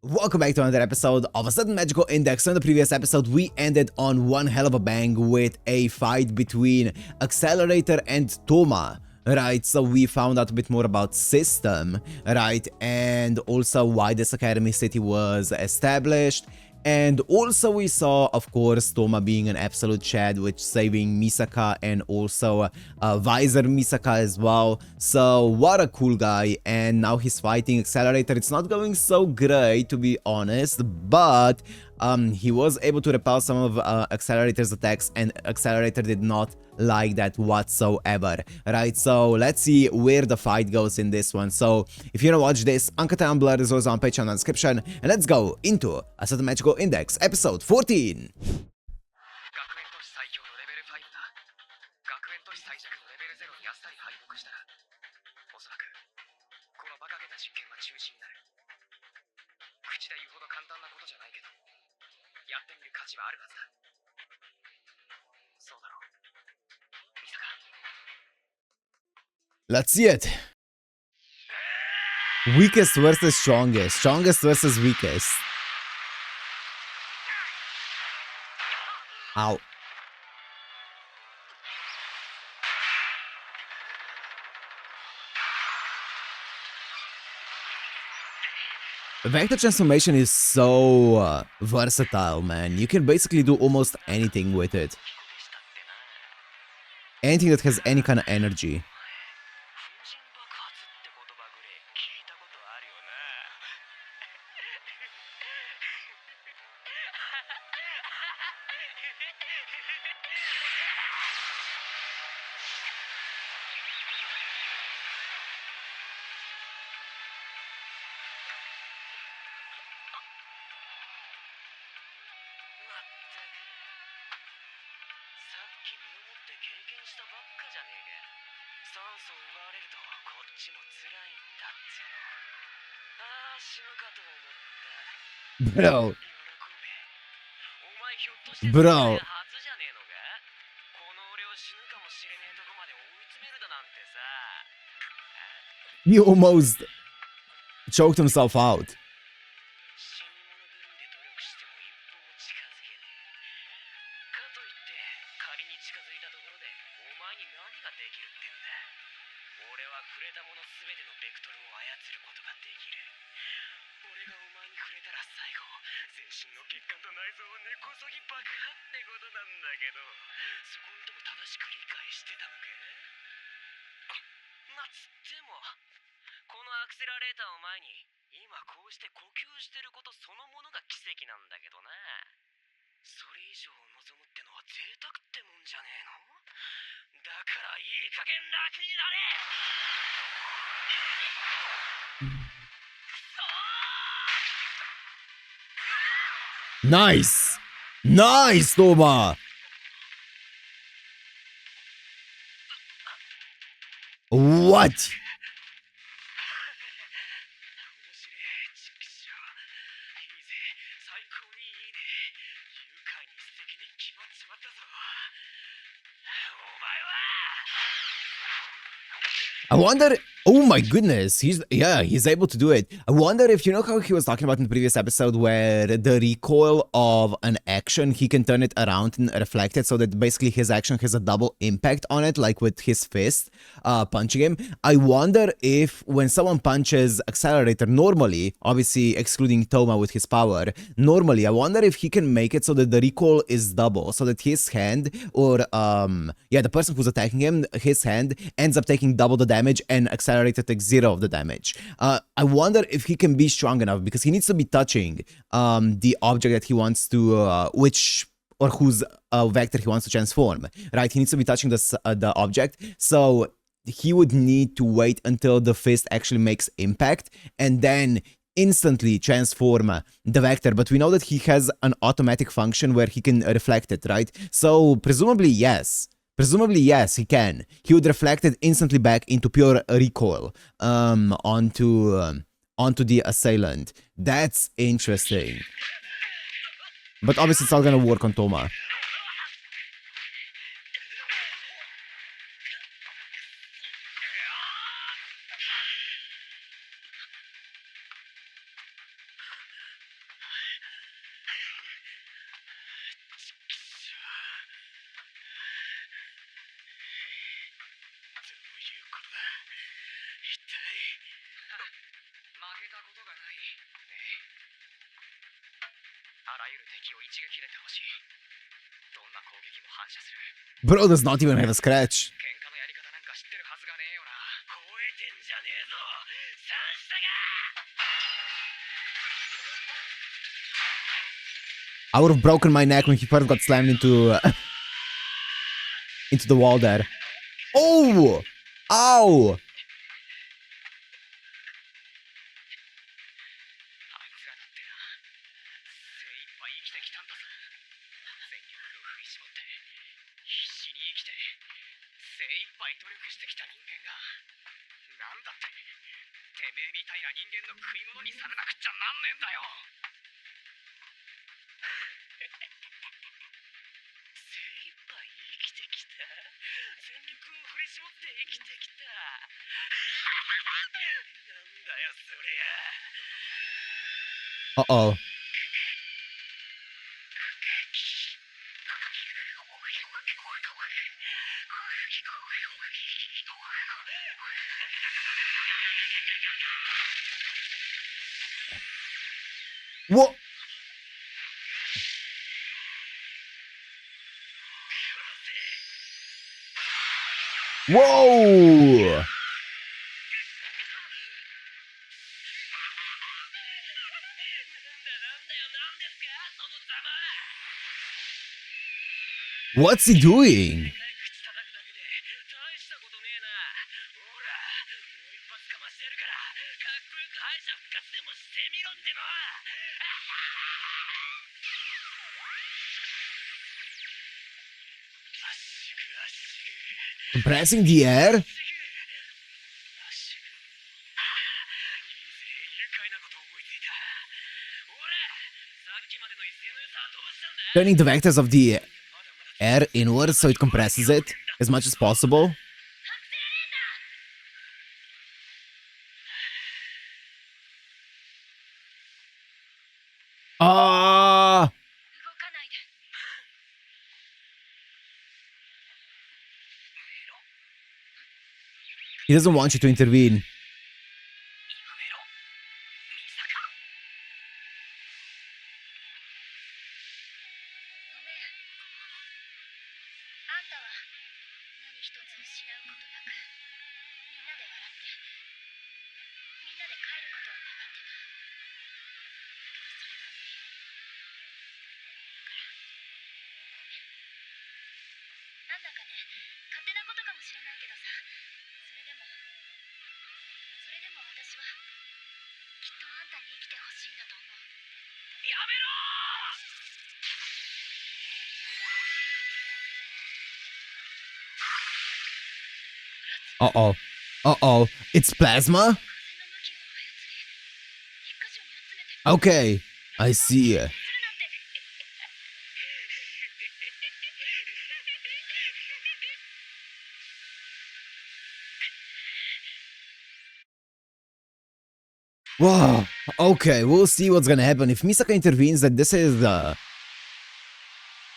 Welcome back to another episode of A Sudden Magical Index. So in the previous episode, we ended on one hell of a bang with a fight between Accelerator and Toma. Right, so we found out a bit more about system, right, and also why this academy city was established. And also we saw, of course, Toma being an absolute chad, which saving Misaka and also Visor Misaka as well. So what a cool guy. And now he's fighting Accelerator. It's not going so great, to be honest, but he was able to repel some of Accelerator's attacks, and Accelerator did not like that whatsoever, right? So let's see where the fight goes in this one. So if you want to watch this, Uncut and Unblurred is also on Patreon in the description, and let's go into A Sudden Magical Index, episode 14. Let's see it. Weakest versus strongest. Strongest versus weakest. Ow. The vector transformation is so versatile, man. You can basically do almost anything with it. Anything that has any kind of energy. Bro. He almost choked himself out. Nice! Nice, Toma! What? I wonder, oh my goodness, he's able to do it. I wonder if, you know how he was talking about in the previous episode where the recoil of an action, he can turn it around and reflect it so that basically his action has a double impact on it, like with his fist punching him. I wonder if when someone punches Accelerator normally, obviously excluding Toma with his power, normally, I wonder if he can make it so that the recoil is double, so that his hand, or the person who's attacking him, his hand ends up taking double the damage and Accelerator takes 0 of the damage. I wonder if he can be strong enough, because he needs to be touching the object that he wants to, whose vector he wants to transform, right? He needs to be touching the object, so he would need to wait until the fist actually makes impact and then instantly transform the vector. But we know that he has an automatic function where he can reflect it, right? So presumably yes. Presumably, yes, he can. He would reflect it instantly back into pure recoil onto the assailant. That's interesting. But obviously, it's not gonna work on Toma. Bro does not even have a scratch. I would have broken my neck when he first got slammed into the wall there. Oh! Ow! Uh-oh. What? Whoa! What's he doing? Compressing the air? Turning the vectors of the air inwards so it compresses it as much as possible. Ah! He doesn't want you to intervene. Uh-oh. Uh-oh. It's plasma? Okay. I see. Wow. Okay, we'll see what's gonna happen. If Misaka intervenes, then this is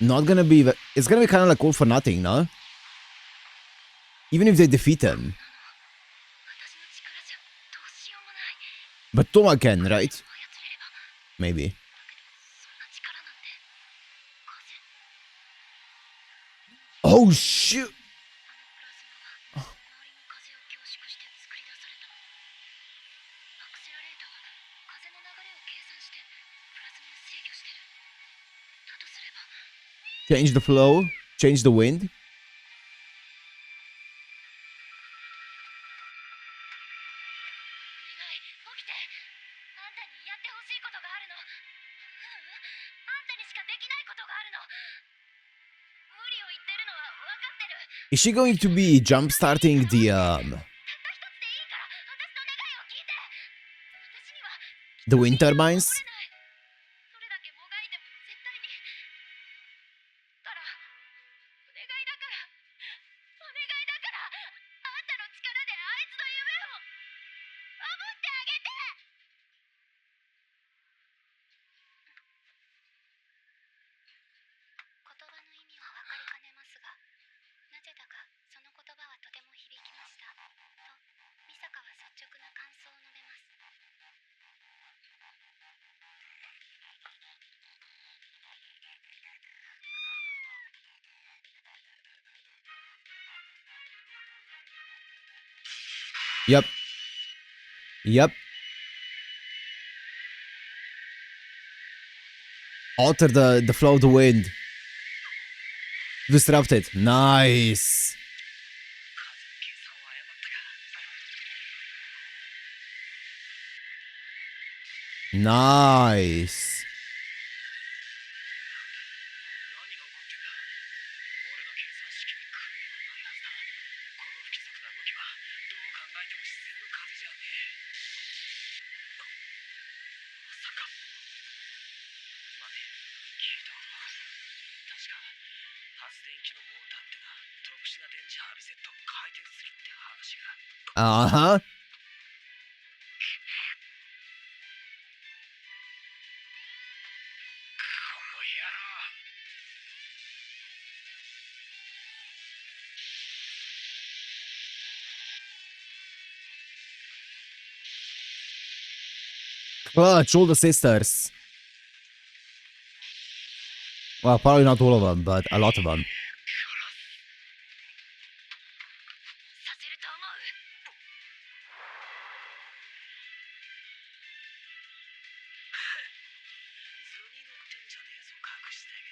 not gonna be... It's gonna be kind of like all for nothing, no? Even if they defeat him. But Toma can, right? Maybe. Oh, shoot! Change the flow, change the wind. Is she going to be jump starting the wind turbines? Yep. Yep. Alter the flow of the wind. Disrupt it. Nice. Nice. Uh-huh. Clutch all the sisters. Well, probably not all of them, but a lot of them.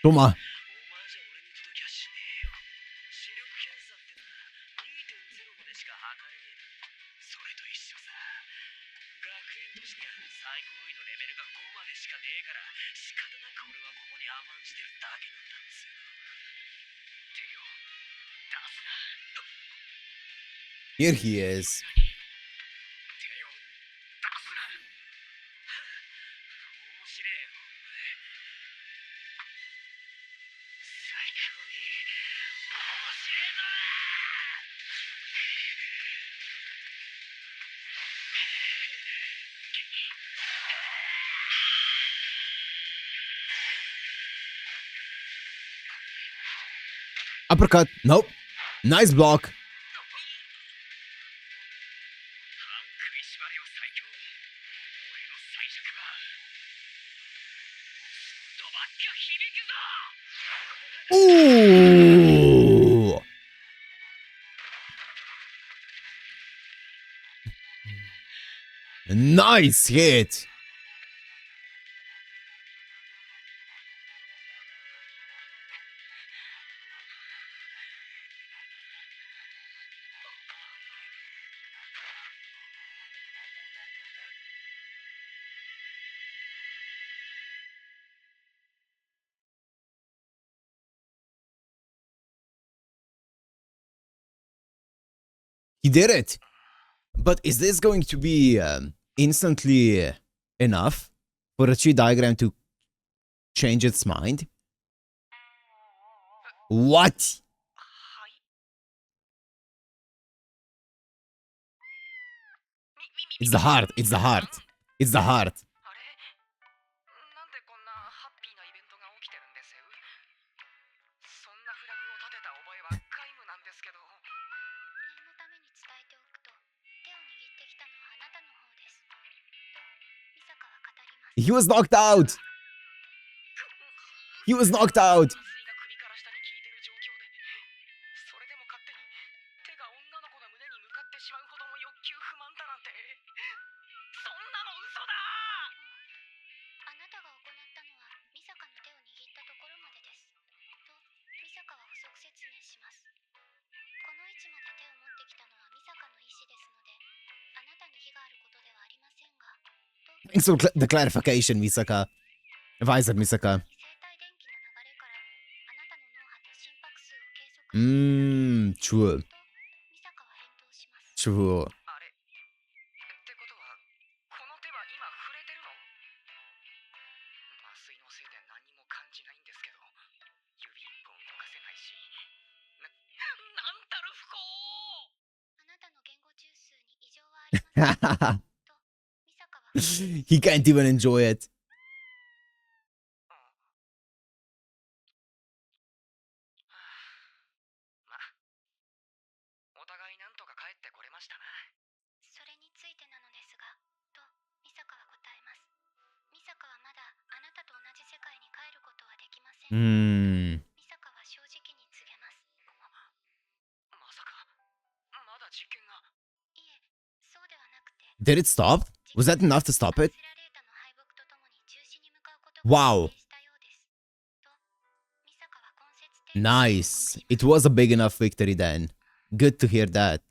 Toma. Here he is. Uppercut. Nope. Nice block. Ooh. Nice hit. He did it. But is this going to be instantly enough for a chi diagram to change its mind? What? It's the heart. It's the heart. It's the heart. He was knocked out. He was knocked out. Thanks for the clarification, Misaka. Advisor Misaka. True. True. He can't even enjoy it. Did it stop? Was that enough to stop it? Wow. Nice. It was a big enough victory then. Good to hear that.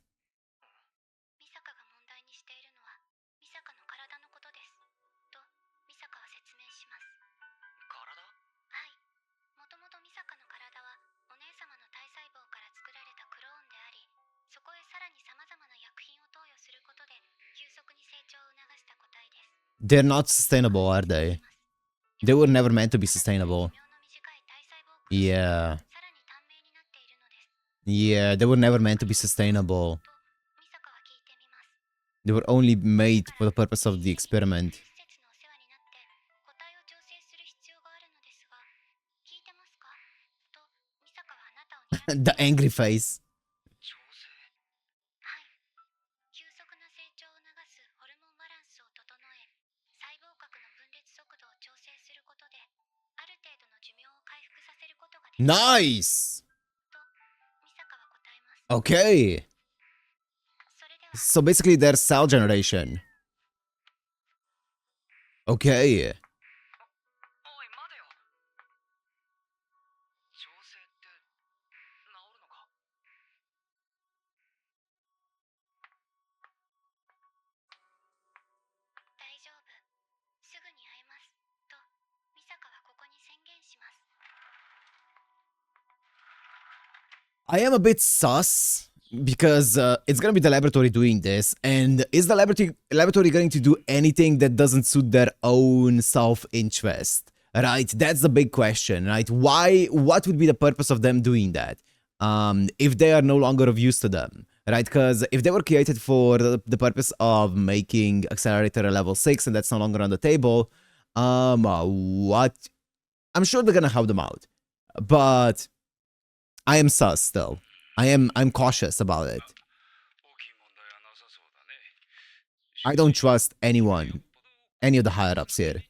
They're not sustainable, are they? They were never meant to be sustainable. Yeah. Yeah, they were never meant to be sustainable. They were only made for the purpose of the experiment. The angry face. Nice! Okay. So basically there's cell generation. Okay. I am a bit sus because it's gonna be the laboratory doing this, and is the laboratory going to do anything that doesn't suit their own self-interest? Right, that's the big question, right? Why? What would be the purpose of them doing that? If they are no longer of use to them, right? Because if they were created for the purpose of making accelerator level 6 and that's no longer on the table, what? I'm sure they're gonna help them out, but I am sus still. I'm cautious about it. I don't trust anyone, any of the higher ups here.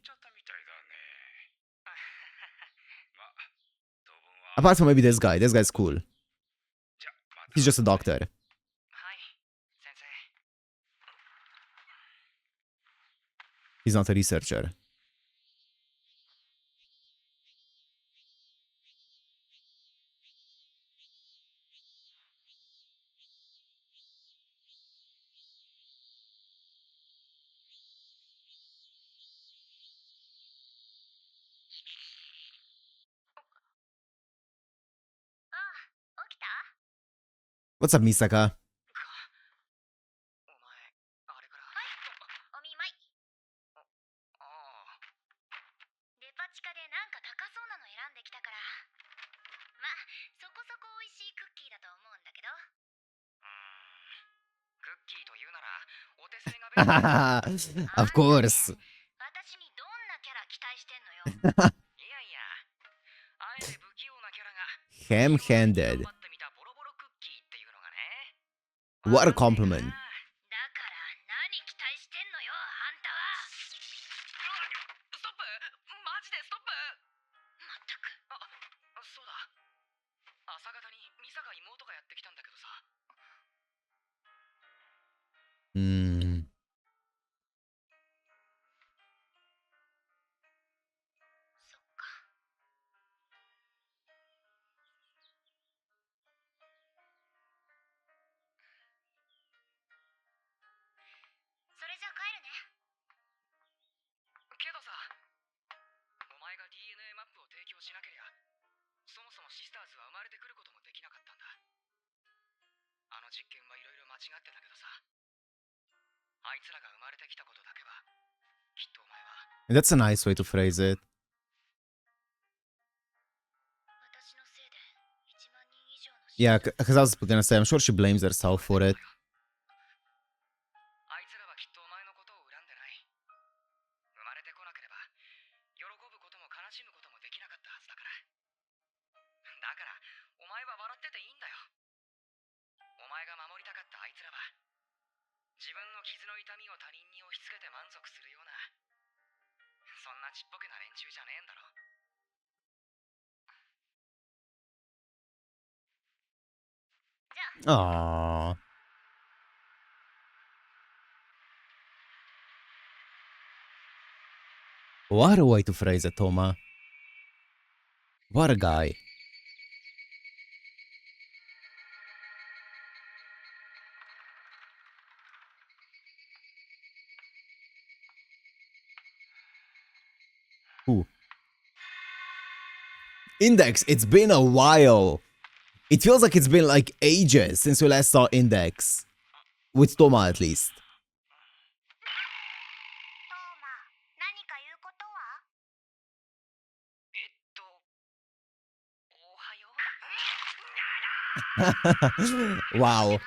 Apart from maybe this guy. This guy's cool. He's just a doctor. He's not a researcher. What's up, Misaka? Of course. Ham-handed. What a compliment. Hmm. That's a nice way to phrase it. Yeah, because I was gonna say, I'm sure she blames herself for it. Aww. What a way to phrase it, Toma. What a guy. Ooh. Index, it's been a while. It feels like it's been like ages since we last saw Index. With Toma, at least. Wow.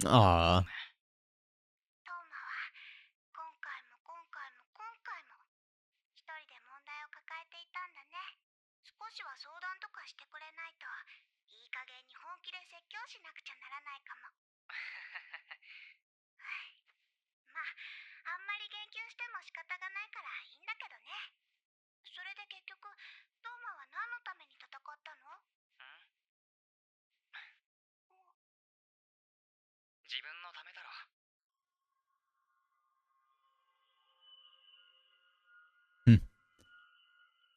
Aww.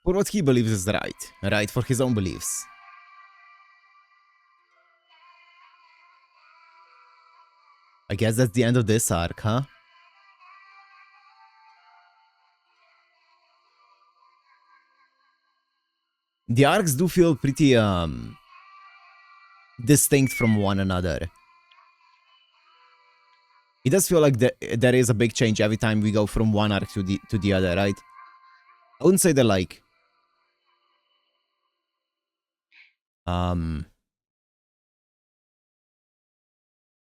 For what he believes is right. Right, for his own beliefs. I guess that's the end of this arc, huh? The arcs do feel pretty, distinct from one another. It does feel like there is a big change every time we go from one arc to the other, right? I wouldn't say they're like...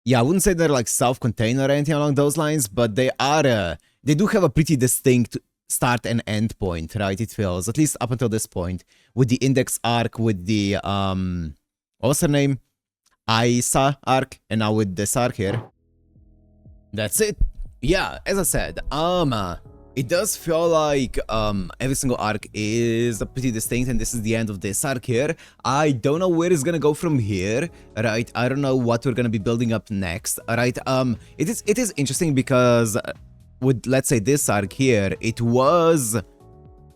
Yeah, I wouldn't say they're like self-contained or anything along those lines, but they are, they do have a pretty distinct start and end point, right? It feels, at least up until this point, with the Index arc, with the, what was her name? Aisa arc, and now with this arc here. That's it. Yeah, as I said, it does feel like every single arc is pretty distinct, and this is the end of this arc here. I don't know where it's gonna go from here, right? I don't know what we're gonna be building up next, right? It is interesting because with, let's say, this arc here, it was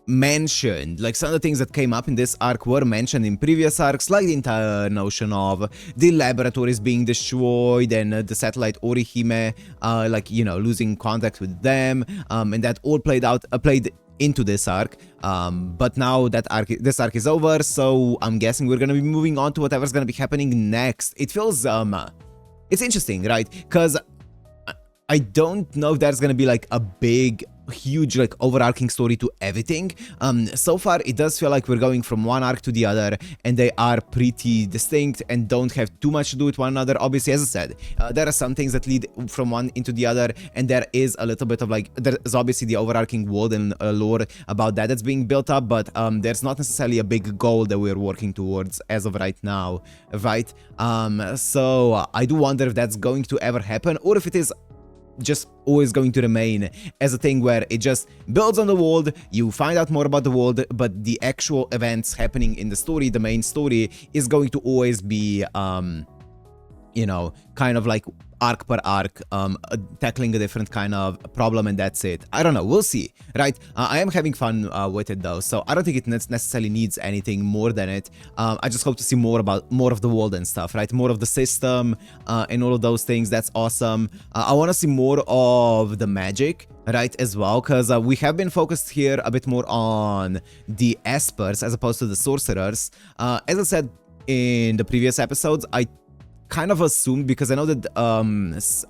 mentioned, like some of the things that came up in this arc were mentioned in previous arcs, like the entire notion of the laboratories being destroyed and the satellite Orihime, like, you know, losing contact with them, and that all played into this arc, but now that this arc is over, so I'm guessing we're gonna be moving on to whatever's gonna be happening next. It feels, it's interesting, right? Because I don't know if there's gonna be like a big, huge, like overarching story to everything. So far it does feel like we're going from one arc to the other, and they are pretty distinct and don't have too much to do with one another. Obviously, as I said, there are some things that lead from one into the other, and there is a little bit of like, there's obviously the overarching world and lore about that's being built up, but there's not necessarily a big goal that we're working towards as of right now, right? So I do wonder if that's going to ever happen, or if it is just always going to remain as a thing where it just builds on the world, you find out more about the world, but the actual events happening in the story, the main story, is going to always be, you know, kind of like arc per arc, tackling a different kind of problem, and that's it. I don't know, we'll see, right? I am having fun with it though, so I don't think it necessarily needs anything more than it. I just hope to see more of the world and stuff, right? More of the system and all of those things. That's awesome. I want to see more of the magic, right, as well, because we have been focused here a bit more on the espers as opposed to the sorcerers. As I said in the previous episodes, I kind of assumed, because I know that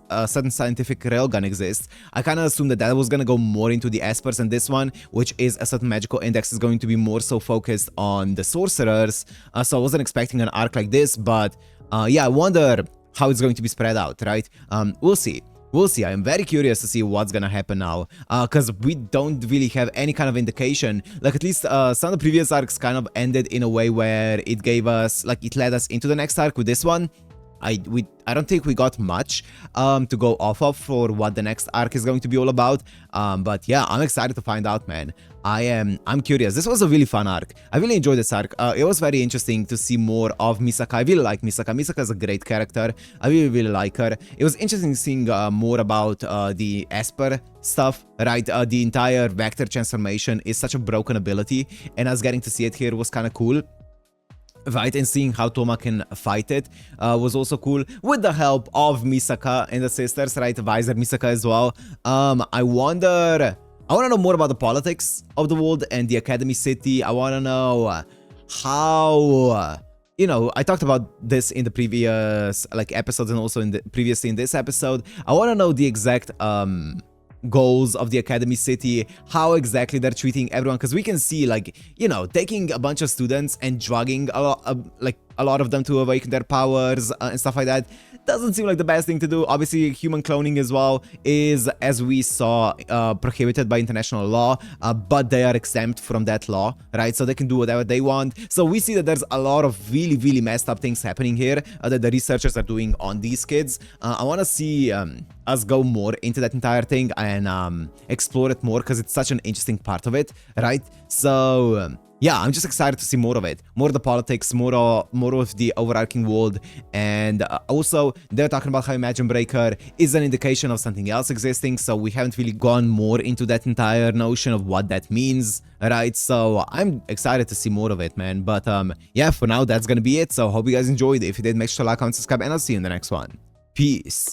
a certain scientific railgun exists, I kind of assumed that was going to go more into the espers, and this one, which is a certain magical index, is going to be more so focused on the sorcerers. So I wasn't expecting an arc like this, but yeah, I wonder how it's going to be spread out, right? We'll see. We'll see. I am very curious to see what's gonna happen now, because we don't really have any kind of indication. Like, at least some of the previous arcs kind of ended in a way where it gave us, like, it led us into the next arc with this one. I don't think we got much to go off of for what the next arc is going to be all about. But yeah, I'm excited to find out, man. I'm curious. This was a really fun arc. I really enjoyed this arc. It was very interesting to see more of Misaka. I really like Misaka. Misaka is a great character. I really like her. It was interesting seeing more about the Esper stuff, right? The entire vector transformation is such a broken ability, and us getting to see it here was kind of cool. Right, and seeing how Toma can fight it was also cool, with the help of Misaka and the sisters, right? Visor Misaka as well. I want to know more about the politics of the world and the Academy City. I want to know how, you know, I talked about this in the previous like episodes and also previously in this episode. I want to know the exact goals of the Academy City, how exactly they're treating everyone, because we can see, like, you know, taking a bunch of students and drugging a lot of them to awaken their powers and stuff like that doesn't seem like the best thing to do. Obviously, human cloning as well is, as we saw, prohibited by international law, but they are exempt from that law, right? So they can do whatever they want. So we see that there's a lot of really messed up things happening here that the researchers are doing on these kids. I want to see us go more into that entire thing and explore it more, because it's such an interesting part of it, right? So yeah, I'm just excited to see more of it, more of the politics, more of the overarching world. And also they're talking about how Imagine Breaker is an indication of something else existing, so we haven't really gone more into that entire notion of what that means, right? So I'm excited to see more of it, man. But yeah, for now that's gonna be it. So hope you guys enjoyed. If you did, make sure to like, comment, subscribe, and I'll see you in the next one. Peace.